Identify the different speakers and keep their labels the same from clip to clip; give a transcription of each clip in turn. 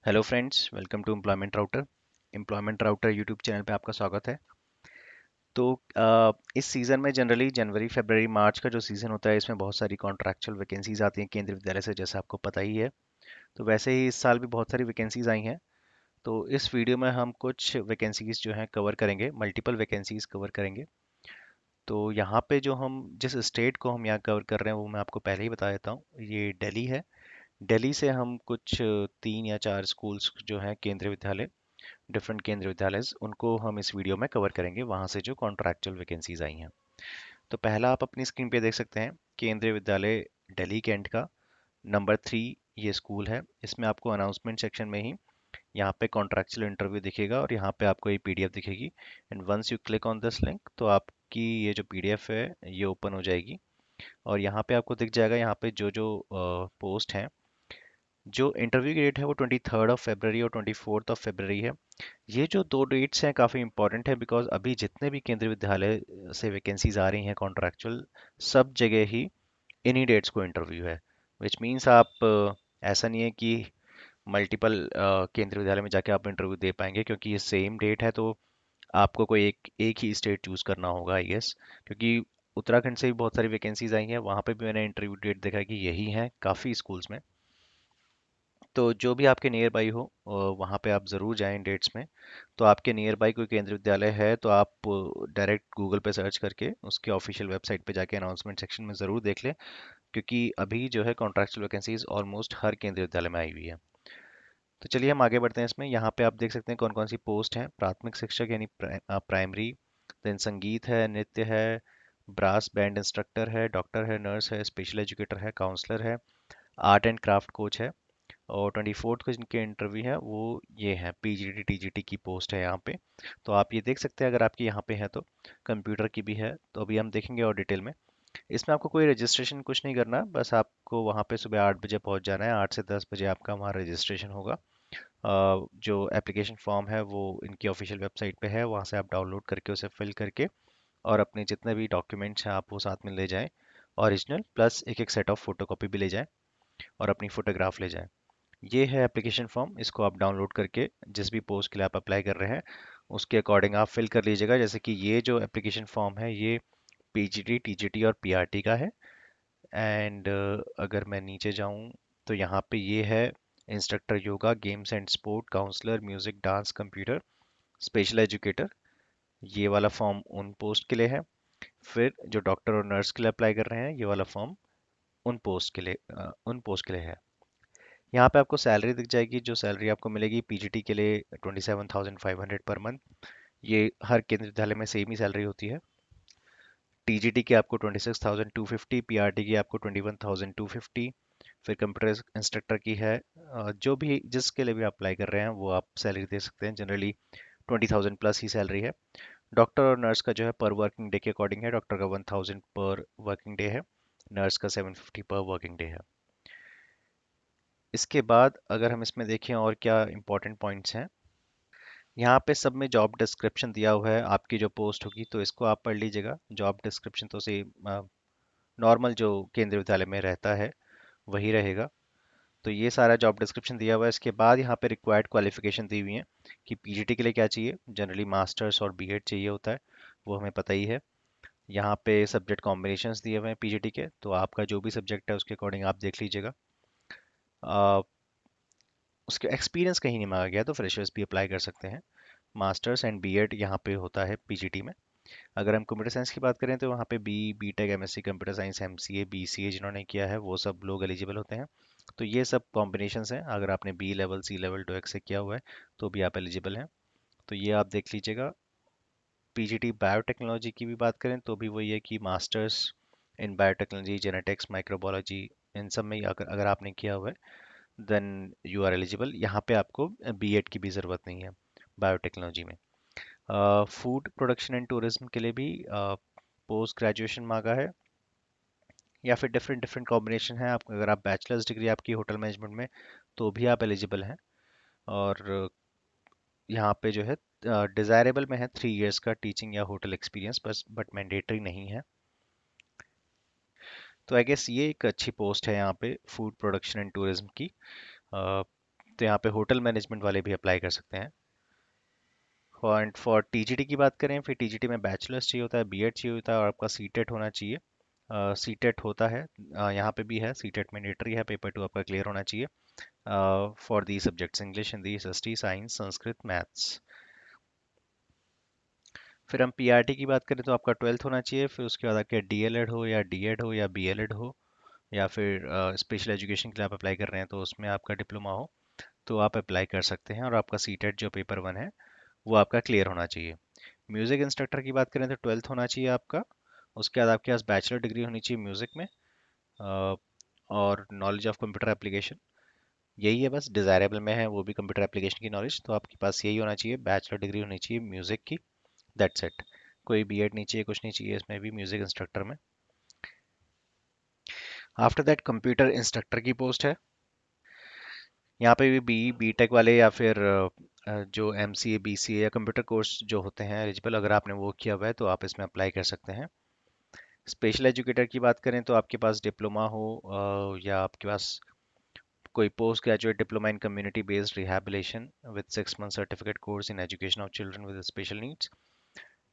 Speaker 1: Hello friends, welcome to employment router YouTube channel पे आपका स्वागत है। तो इस सीज़न में जनरली जनवरी फरवरी मार्च का जो सीज़न होता है इसमें बहुत सारी कॉन्ट्रैक्चुअल वैकेंसीज आती हैं केंद्रीय विद्यालय से, जैसा आपको पता ही है। तो वैसे ही इस साल भी बहुत सारी वैकेंसीज आई हैं। तो इस वीडियो में हम कुछ वैकेंसीज जो हैं कवर करेंगे, मल्टीपल वैकेंसीज कवर करेंगे। तो यहाँ पे जो हम जिस स्टेट को हम यहाँ कवर कर रहे हैं वो मैं आपको पहले ही बता देता हूँ, ये दिल्ली है। दिल्ली से हम कुछ 3 या 4 स्कूल्स जो हैं केंद्रीय विद्यालय, डिफरेंट केंद्रीय विद्यालय, उनको हम इस वीडियो में कवर करेंगे, वहाँ से जो कॉन्ट्रैक्चुअल वैकेंसीज आई हैं। तो पहला आप अपनी स्क्रीन पे देख सकते हैं, केंद्रीय विद्यालय दिल्ली कैंट का नंबर 3 ये स्कूल है। इसमें आपको अनाउंसमेंट सेक्शन में ही यहाँ पे कॉन्ट्रैक्चुअल इंटरव्यू दिखेगा और यहाँ पे आपको ये पीडीएफ दिखेगी। And once you click on this link तो आपकी ये जो पीडीएफ है ये ओपन हो जाएगी। और यहाँ पे आपको दिख जाएगा, यहाँ पे जो जो पोस्ट हैं, जो इंटरव्यू की डेट है वो 23 और 24 है। ये जो दो डेट्स हैं काफ़ी इंपॉर्टेंट है, बिकॉज अभी जितने भी केंद्रीय विद्यालय से वैकेंसीज आ रही हैं कॉन्ट्रैक्चुअल, सब जगह ही इन्हीं डेट्स को इंटरव्यू है। विच मीन्स आप ऐसा नहीं है कि मल्टीपल केंद्रीय विद्यालय में जाके आप इंटरव्यू दे पाएंगे, क्योंकि ये सेम डेट है। तो आपको कोई एक एक ही स्टेट चूज करना होगा, आई गेस। क्योंकि उत्तराखंड से भी बहुत सारी वैकेंसीज आई हैं, वहाँ पे भी मैंने इंटरव्यू डेट देखा है कि यही है काफ़ी स्कूल्स में। तो जो भी आपके नियर बाई हो वहाँ पे आप ज़रूर जाएं डेट्स में। तो आपके नियर बाई कोई केंद्रीय विद्यालय है तो आप डायरेक्ट गूगल पे सर्च करके उसके ऑफिशियल वेबसाइट पे जाके अनाउंसमेंट सेक्शन में ज़रूर देख लें, क्योंकि अभी जो है कॉन्ट्रैक्चुअल वैकेंसीज ऑलमोस्ट हर केंद्रीय विद्यालय में आई हुई है। तो चलिए हम आगे बढ़ते हैं इसमें। यहाँ पे आप देख सकते हैं कौन कौन सी पोस्ट हैं। प्राथमिक शिक्षक यानी प्राइमरी, देन संगीत है, नृत्य है, ब्रास बैंड इंस्ट्रक्टर है, डॉक्टर है, नर्स है, स्पेशल एजुकेटर है, काउंसलर है, आर्ट एंड क्राफ्ट कोच है। और 24 को जिनके इंटरव्यू है वो ये है, पीजीटी टीजीटी की पोस्ट है यहाँ पे। तो आप ये देख सकते हैं, अगर आपकी यहाँ पे है तो कंप्यूटर की भी है। तो अभी हम देखेंगे और डिटेल में। इसमें आपको कोई रजिस्ट्रेशन कुछ नहीं करना, बस आपको वहाँ पे सुबह 8 बजे पहुँच जाना है। 8 से 10 बजे आपका वहाँ रजिस्ट्रेशन होगा। जो एप्लीकेशन फॉर्म है वो इनकी ऑफिशियल वेबसाइट पे है, वहाँ से आप डाउनलोड करके उसे फिल करके और अपने जितने भी डॉक्यूमेंट्स हैं आप वो साथ में ले जाएं। ओरिजिनल प्लस एक एक सेट ऑफ फोटोकॉपी भी ले जाएं और अपनी फोटोग्राफ ले जाएं। ये है एप्लीकेशन फॉर्म, इसको आप डाउनलोड करके जिस भी पोस्ट के लिए आप अप्लाई कर रहे हैं उसके अकॉर्डिंग आप फिल कर लीजिएगा। जैसे कि ये जो एप्लीकेशन फॉर्म है ये पीजीटी टीजीटी और पीआरटी का है। एंड अगर मैं नीचे जाऊं तो यहाँ पे ये है instructor yoga, games and sport, counsellor, music, dance, computer, special educator. ये वाला फॉर्म उन पोस्ट के लिए है। फिर जो डॉक्टर और नर्स के लिए अप्लाई कर रहे हैं ये वाला फॉर्म उन पोस्ट के लिए है। यहाँ पे आपको सैलरी दिख जाएगी, जो सैलरी आपको मिलेगी पीजीटी के लिए 27,500 पर मंथ। ये हर केंद्रीय विद्यालय में सेम ही सैलरी होती है। टीजीटी की आपको 26,250, पीआरटी की आपको 21,250। फिर कंप्यूटर इंस्ट्रक्टर की है, जो भी जिसके लिए भी आप अप्लाई कर रहे हैं वो आप सैलरी दे सकते हैं, जनरली 20,000 प्लस ही सैलरी है। डॉक्टर और नर्स का जो है पर वर्किंग डे के अकॉर्डिंग है। डॉक्टर का 1,000 पर वर्किंग डे है, नर्स का 750 पर वर्किंग डे है। इसके बाद अगर हम इसमें देखें और क्या इंपॉर्टेंट पॉइंट्स हैं, यहाँ पे सब में जॉब डिस्क्रिप्शन दिया हुआ है। आपकी जो पोस्ट होगी तो इसको आप पढ़ लीजिएगा। जॉब डिस्क्रिप्शन तो से नॉर्मल जो केंद्रीय विद्यालय में रहता है वही रहेगा। तो ये सारा जॉब डिस्क्रिप्शन दिया हुआ है। इसके बाद यहाँ पे रिक्वायर्ड क्वालिफिकेशन दी हुई है कि पीजीटी के लिए क्या चाहिए। जनरली मास्टर्स और बीएड चाहिए होता है, वो हमें पता ही है। यहाँ पे सब्जेक्ट कॉम्बिनेशंस दिए हुए हैं पीजीटी के, तो आपका जो भी सब्जेक्ट है उसके अकॉर्डिंग आप देख लीजिएगा। अ, उसके एक्सपीरियंस कहीं नहीं मांगा गया, तो फ्रेशर्स भी अप्लाई कर सकते हैं। मास्टर्स एंड बीएड यहाँ पे होता है पीजीटी में। अगर हम कंप्यूटर साइंस की बात करें तो वहाँ पे BTech, MSc computer science, MCA, BCA जिन्होंने किया है वो सब लोग एलिजिबल होते हैं। तो ये सब कॉम्बिनेशंस हैं। अगर आपने बी लेवल, सी लेवल, टोएक से किया हुआ है तो भी आप एलिजिबल हैं। तो ये आप देख लीजिएगा। पीजीटी बायोटेक्नोलॉजी की भी बात करें तो भी वही है कि masters in biotechnology, genetics, microbiology, इन सब में अगर आपने किया हुआ है देन यू आर एलिजिबल। यहाँ पे आपको बीएड की भी ज़रूरत नहीं है बायोटेक्नोलॉजी में। फूड प्रोडक्शन एंड टूरिज्म के लिए भी पोस्ट ग्रेजुएशन मांगा है, या फिर डिफरेंट डिफरेंट कॉम्बिनेशन है। आप अगर आप बैचलर्स डिग्री आपकी होटल मैनेजमेंट में तो भी आप एलिजिबल हैं। और यहाँ पे जो है डिज़ायरेबल में है 3 इयर्स का टीचिंग या होटल एक्सपीरियंस, बस बट मैंडेटरी नहीं है। तो आई गेस ये एक अच्छी पोस्ट है यहाँ पे फूड प्रोडक्शन एंड टूरिज्म की। तो यहाँ पे होटल मैनेजमेंट वाले भी अप्लाई कर सकते हैं। एंड फॉर टीजीटी की बात करें, फिर टीजीटी में बैचलर्स चाहिए होता है, बीएड चाहिए होता है और आपका सीटेट होना चाहिए। सीटेट होता है, यहाँ पे भी है, सीटेट मैंडेटरी है, पेपर 2 आपका क्लियर होना चाहिए for the subjects English, Hindi, SST, science, Sanskrit, maths. फिर हम पीआरटी की बात करें तो आपका 12th होना चाहिए, फिर उसके बाद आपके डीएलएड हो या डीएड हो या बीएलएड हो, या फिर स्पेशल एजुकेशन के लिए आप अप्लाई कर रहे हैं तो उसमें आपका डिप्लोमा हो, तो आप अप्लाई कर सकते हैं। और आपका सीटेट जो पेपर 1 है वो आपका क्लियर होना चाहिए। म्यूज़िक इंस्ट्रक्टर की बात करें तो 12th होना चाहिए आपका, उसके बाद आपके पास बैचलर डिग्री होनी चाहिए म्यूज़िक में, अ, और नॉलेज ऑफ कंप्यूटर एप्लीकेशन। यही है बस, डिज़ायरेबल में है वो भी कंप्यूटर एप्लीकेशन की नॉलेज, तो आपके पास यही होना चाहिए, बैचलर डिग्री होनी चाहिए म्यूज़िक की, दैट्स इट। कोई बीएड नहीं चाहिए, कुछ नहीं चाहिए इसमें भी म्यूज़िक इंस्ट्रक्टर में। आफ्टर दैट कंप्यूटर इंस्ट्रक्टर की पोस्ट है। यहाँ पे भी बीटेक वाले या फिर जो एमसीए बीसीए या कंप्यूटर कोर्स जो होते हैं एलिजिबल, अगर आपने वो किया हुआ है तो आप इसमें अप्लाई कर सकते हैं। स्पेशल एजुकेटर की बात करें तो आपके पास डिप्लोमा हो, या आपके पास कोई post graduate diploma in community based rehabilitation with 6 month certificate course in education of children with special needs,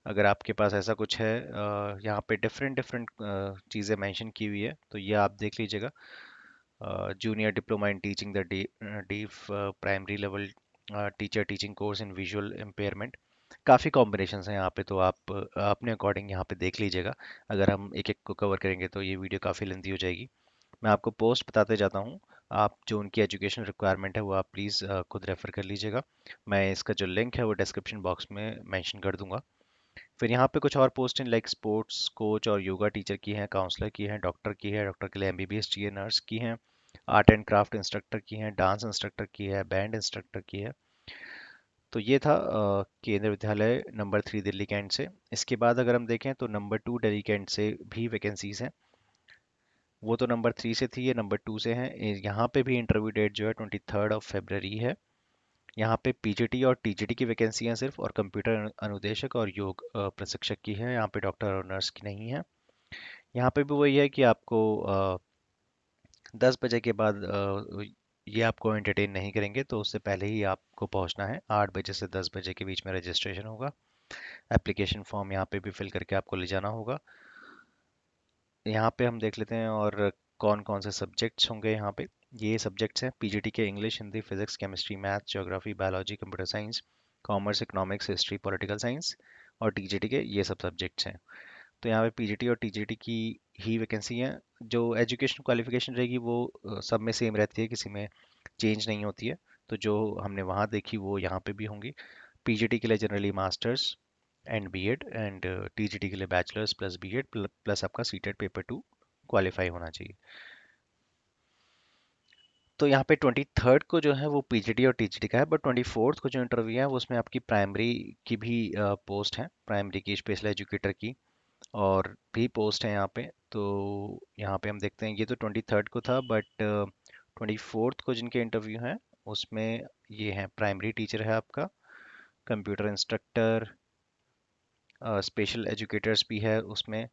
Speaker 1: अगर आपके पास ऐसा कुछ है, यहाँ पे डिफरेंट डिफरेंट चीज़ें मेंशन की हुई है तो ये आप देख लीजिएगा। Junior diploma in teaching the deaf primary level teacher teaching course in visual impairment, काफ़ी कॉम्बिनेशंस हैं यहाँ पे, तो आप अपने अकॉर्डिंग यहाँ पे देख लीजिएगा। अगर हम एक एक को कवर करेंगे तो ये वीडियो काफ़ी लेंथी हो जाएगी। मैं आपको पोस्ट बताते जाता हूँ, आप जो उनकी एजुकेशन रिक्वायरमेंट है वो आप प्लीज़ खुद रेफर कर लीजिएगा। मैं इसका जो लिंक है वो डिस्क्रिप्शन बॉक्स में मेंशन कर दूंगा। फिर यहाँ पे कुछ और पोस्टें लाइक स्पोर्ट्स कोच और योगा टीचर की हैं, काउंसलर की हैं, डॉक्टर की है, डॉक्टर के लिए एमबीबीएस चाहिए, नर्स की हैं, आर्ट एंड क्राफ्ट इंस्ट्रक्टर की हैं, डांस इंस्ट्रक्टर की है, बैंड इंस्ट्रक्टर की है। तो ये था केंद्रीय विद्यालय नंबर 3 दिल्ली कैंट से। इसके बाद अगर हम देखें तो नंबर 2 दिल्ली कैंट से भी वैकेंसीज हैं। वो तो नंबर 3 से थी, ये नंबर 2 से हैं। यहाँ पे भी इंटरव्यू डेट जो है 23 है। यहाँ पे पीजीटी और टीजीटी की वैकेंसी हैं सिर्फ, और कंप्यूटर अनुदेशक और योग प्रशिक्षक की है। यहाँ पे डॉक्टर और नर्स की नहीं है। यहाँ पे भी वही है कि आपको 10 बजे के बाद ये आपको एंटरटेन नहीं करेंगे, तो उससे पहले ही आपको पहुँचना है। 8 बजे से 10 बजे के बीच में रजिस्ट्रेशन होगा। एप्लीकेशन फॉर्म यहाँ पे भी फिल करके आपको ले जाना होगा। यहाँ पे हम देख लेते हैं और कौन कौन से सब्जेक्ट्स होंगे यहाँ पे। ये सब्जेक्ट्स हैं पीजीटी के: English, Hindi, physics, chemistry, math, geography, biology, computer science, commerce, economics, history, political science. और टीजीटी के ये सब सब्जेक्ट्स हैं। तो यहाँ पे पीजीटी और टीजीटी की ही वैकेंसी है। जो एजुकेशन क्वालिफिकेशन रहेगी वो सब में सेम रहती है, किसी में चेंज नहीं होती है। तो जो हमने वहाँ देखी वो यहाँ पे भी होंगी। पीजीटी के लिए generally masters and BEd, and TGT के लिए बैचलर्स प्लस बीएड प्लस आपका सीटेट पेपर 2 क्वालिफाई होना चाहिए। तो यहाँ पे 23rd को जो है वो पीजीटी और टीजीटी का है, बट 24th को जो इंटरव्यू है वो उसमें आपकी प्राइमरी की भी पोस्ट है, प्राइमरी की स्पेशल एजुकेटर की और भी पोस्ट है यहाँ पे। तो यहाँ पे हम देखते हैं, ये तो 23rd को था, बट 24th को जिनके इंटरव्यू हैं उसमें ये हैं, प्राइमरी टीचर है आपका, कंप्यूटर इंस्ट्रक्टर, स्पेशल एजुकेटर्स भी है उसमें।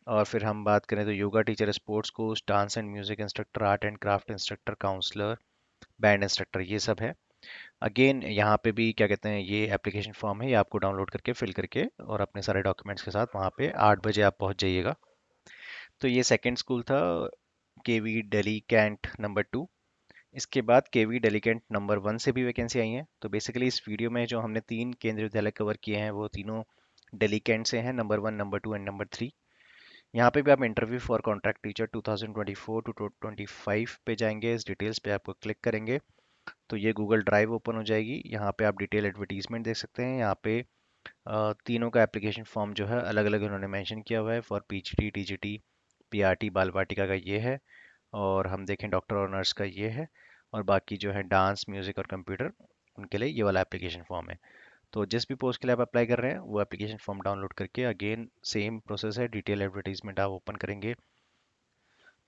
Speaker 1: और फिर हम बात करें तो yoga teacher, sports coach, dance and music instructor, art and craft instructor, counsellor, band instructor, ये सब है। अगेन यहाँ पे भी क्या कहते हैं, ये एप्लीकेशन फॉर्म है, ये आपको डाउनलोड करके फिल करके और अपने सारे डॉक्यूमेंट्स के साथ वहाँ पे 8 बजे आप पहुँच जाइएगा। तो ये सेकंड स्कूल था, केवी दिल्ली कैंट नंबर 2। इसके बाद केवी दिल्ली कैंट नंबर 1 से भी वैकेंसी आई है। तो बेसिकली इस वीडियो में जो हमने 3 केंद्रीय विद्यालय कवर किए हैं वो तीनों दिल्ली कैंट से हैं, नंबर 1, नंबर 2 एंड नंबर 3। यहाँ पे भी आप interview for contract teacher 2024 to 25 पे जाएंगे, इस डिटेल्स पे आपको क्लिक करेंगे तो ये गूगल ड्राइव ओपन हो जाएगी। यहाँ पे आप डिटेल एडवर्टीजमेंट देख सकते हैं। यहाँ पे तीनों का एप्लीकेशन फॉर्म जो है अलग अलग उन्होंने मेंशन किया हुआ है। फॉर पीजीटी, टीजीटी, पीआरटी, बाल वाटिका का ये है, और हम देखें डॉक्टर और नर्स का ये है, और बाकी जो है डांस, म्यूजिक और कंप्यूटर, उनके लिए ये वाला एप्लीकेशन फॉर्म है। तो जिस भी पोस्ट के लिए आप अप्लाई कर रहे हैं वो एप्लीकेशन फॉर्म डाउनलोड करके, अगेन सेम प्रोसेस है, डिटेल एडवर्टीजमेंट आप ओपन करेंगे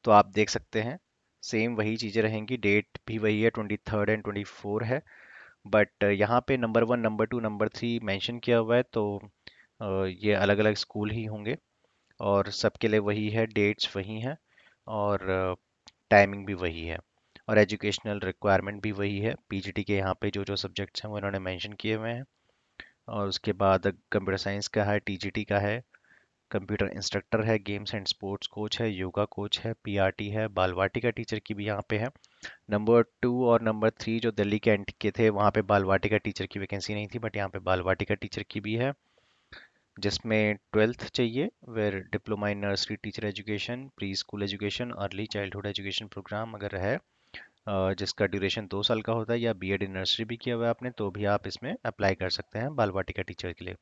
Speaker 1: तो आप देख सकते हैं सेम वही चीज़ें रहेंगी। डेट भी वही है, 23rd एंड 24 है। बट यहाँ पे नंबर 1, नंबर 2, नंबर 3 मेंशन किया हुआ है, तो ये अलग अलग स्कूल ही होंगे और सबके लिए वही है, डेट्स वही हैं और टाइमिंग भी वही है। और एजुकेशनल रिक्वायरमेंट भी वही है, पीजीटी के यहाँ पे जो जो सब्जेक्ट्स हैं वो इन्होंने मेंशन किए हुए हैं। और उसके बाद कंप्यूटर साइंस का है, टीजीटी का है, कंप्यूटर इंस्ट्रक्टर है, गेम्स एंड स्पोर्ट्स कोच है, योगा कोच है, पीआरटी है, बालवाटी का टीचर की भी यहाँ पे है। नंबर 2 और नंबर 3 जो दिल्ली कैंट के थे वहाँ पे बालवाटी का टीचर की वैकेंसी नहीं थी, बट यहाँ पे बालवाटी का टीचर की भी है, जिसमें 12th चाहिए, where diploma in nursery teacher education, pre school education, early childhood education programme अगर है, जिसका ड्यूरेशन 2 साल का होता है, या बीएड इन नर्सरी भी किया हुआ है आपने, तो भी आप इसमें अप्लाई कर सकते हैं बालवाटी का टीचर के लिए।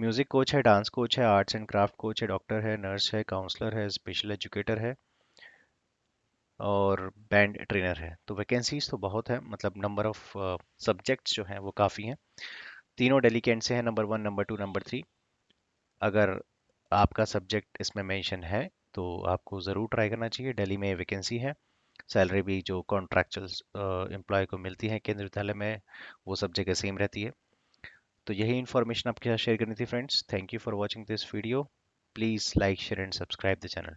Speaker 1: म्यूजिक कोच है, डांस कोच है, आर्ट्स एंड क्राफ्ट कोच है, डॉक्टर है, नर्स है, काउंसलर है, स्पेशल एजुकेटर है, और बैंड ट्रेनर है। तो वैकेंसीज तो बहुत है, मतलब नंबर ऑफ सब्जेक्ट्स जो हैं वो काफ़ी हैं। तीनों दिल्ली कैंट से हैं, नंबर 1, नंबर 2, नंबर 3। अगर आपका सब्जेक्ट इसमें मेंशन है तो आपको ज़रूर ट्राई करना चाहिए। दिल्ली में वैकेंसी है। सैलरी भी जो कॉन्ट्रैक्चुअल एम्प्लॉय को मिलती है केंद्रीय विद्यालय में, वो सब जगह सेम रहती है। तो यही इन्फॉर्मेशन आपके साथ शेयर करनी थी friends. Thank you for watching this video. Please like share and subscribe the channel.